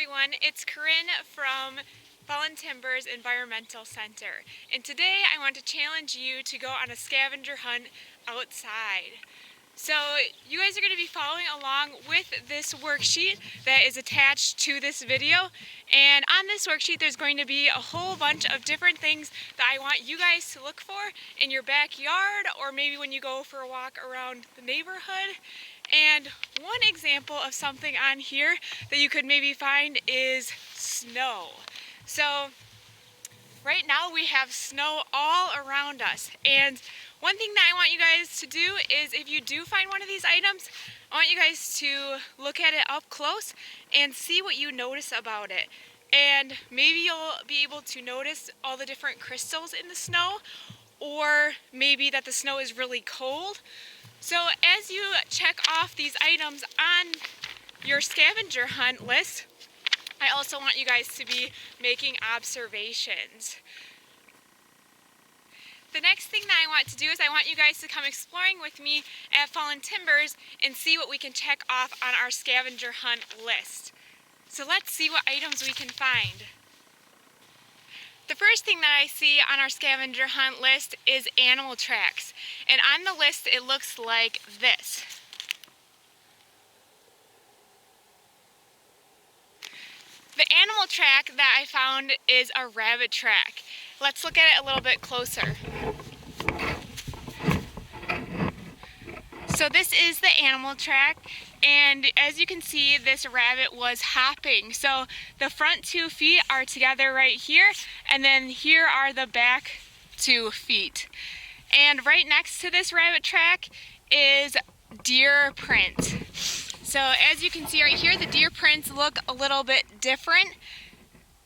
everyone, it's Corinne from Fallen Timbers Environmental Center, and today I want to challenge you to go on a scavenger hunt outside. So you guys are going to be following along with this worksheet that is attached to this video, and on this worksheet there's going to be a whole bunch of different things that I want you guys to look for in your backyard or maybe when you go for a walk around the neighborhood. And one example of something on here that you could maybe find is snow. So right now we have snow all around us, and one thing that I want you guys to do is if you do find one of these items, I want you guys to look at it up close and see what you notice about it. And maybe you'll be able to notice all the different crystals in the snow, or maybe that the snow is really cold. So as you check off these items on your scavenger hunt list, I also want you guys to be making observations. The next thing that I want to do is I want you guys to come exploring with me at Fallen Timbers and see what we can check off on our scavenger hunt list. So let's see what items we can find. The first thing that I see on our scavenger hunt list is animal tracks. And on the list it looks like this. The animal track that I found is a rabbit track. Let's look at it a little bit closer. So this is the animal track, and as you can see, this rabbit was hopping. So the front 2 feet are together right here, and then here are the back 2 feet. And right next to this rabbit track is deer prints. So as you can see right here, the deer prints look a little bit different,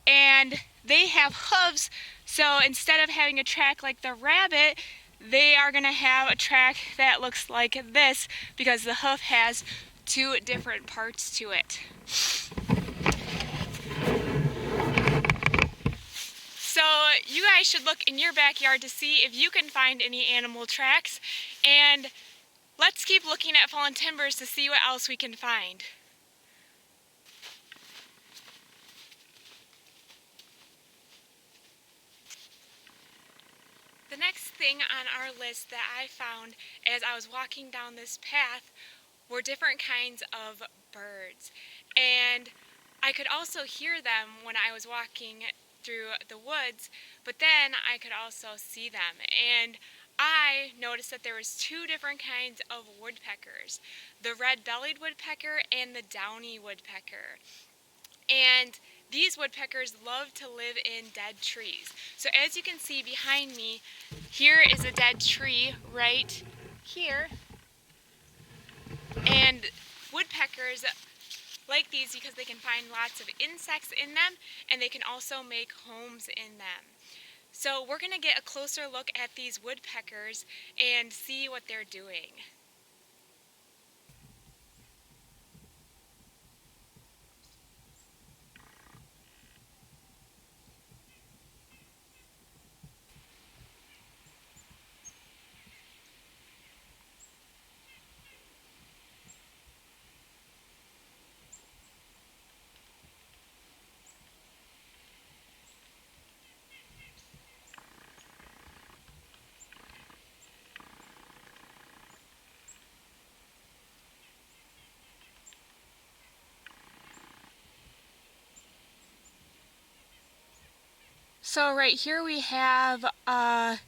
and they have hooves. So instead of having a track like the rabbit, they are going to have a track that looks like this because the hoof has 2 different parts to it. So you guys should look in your backyard to see if you can find any animal tracks, and let's keep looking at Fallen Timbers to see what else we can find. The next thing on our list that I found as I was walking down this path were different kinds of birds. And I could also hear them when I was walking through the woods, but then I could also see them. And I noticed that there was 2 different kinds of woodpeckers, the red-bellied woodpecker and the downy woodpecker. And these woodpeckers love to live in dead trees. So as you can see behind me, here is a dead tree right here. And woodpeckers like these because they can find lots of insects in them, and they can also make homes in them. So we're going to get a closer look at these woodpeckers and see what they're doing. So right here we have a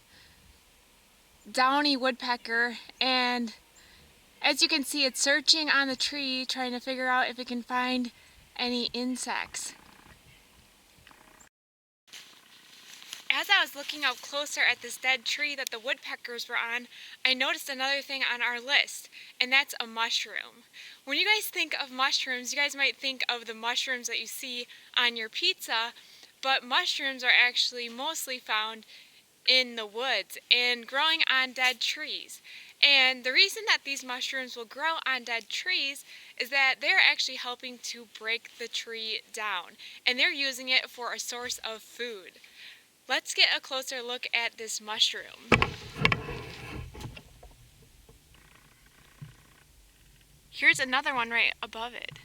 downy woodpecker, and as you can see, it's searching on the tree trying to figure out if it can find any insects. As I was looking up closer at this dead tree that the woodpeckers were on, I noticed another thing on our list, and that's a mushroom. When you guys think of mushrooms, you guys might think of the mushrooms that you see on your pizza, but mushrooms are actually mostly found in the woods and growing on dead trees. And the reason that these mushrooms will grow on dead trees is that they're actually helping to break the tree down, and they're using it for a source of food. Let's get a closer look at this mushroom. Here's another one right above it.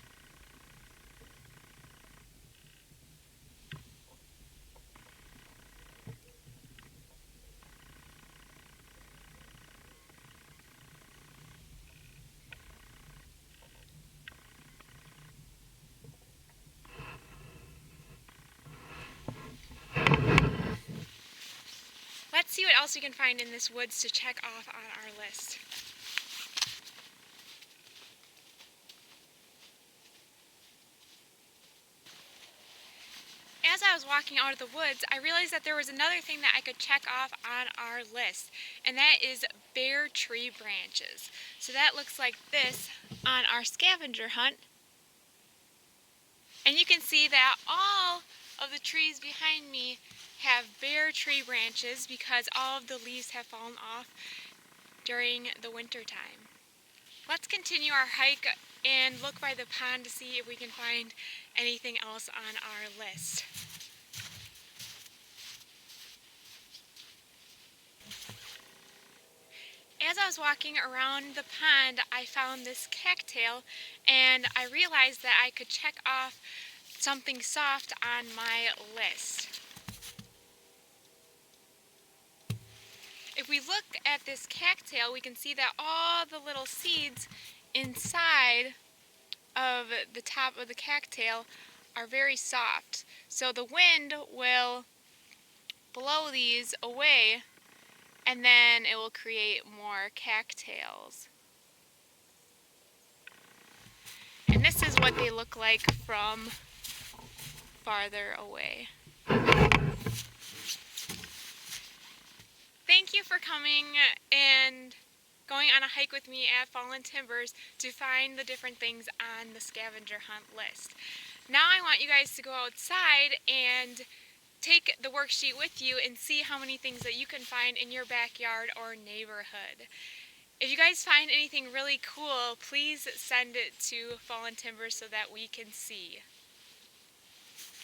let's see what else we can find in this woods to check off on our list. As I was walking out of the woods, I realized that there was another thing that I could check off on our list, and that is bare tree branches. So that looks like this on our scavenger hunt. And you can see that all of the trees behind me have bare tree branches because all of the leaves have fallen off during the winter time. Let's continue our hike and look by the pond to see if we can find anything else on our list. As I was walking around the pond, I found this cattail, and I realized that I could check off something soft on my list. If we look at this cattail, we can see that all the little seeds inside of the top of the cattail are very soft. So the wind will blow these away, and then it will create more cattails. And this is what they look like from farther away. Thank you for coming and going on a hike with me at Fallen Timbers to find the different things on the scavenger hunt list. Now I want you guys to go outside and take the worksheet with you and see how many things that you can find in your backyard or neighborhood. If you guys find anything really cool, please send it to Fallen Timbers so that we can see.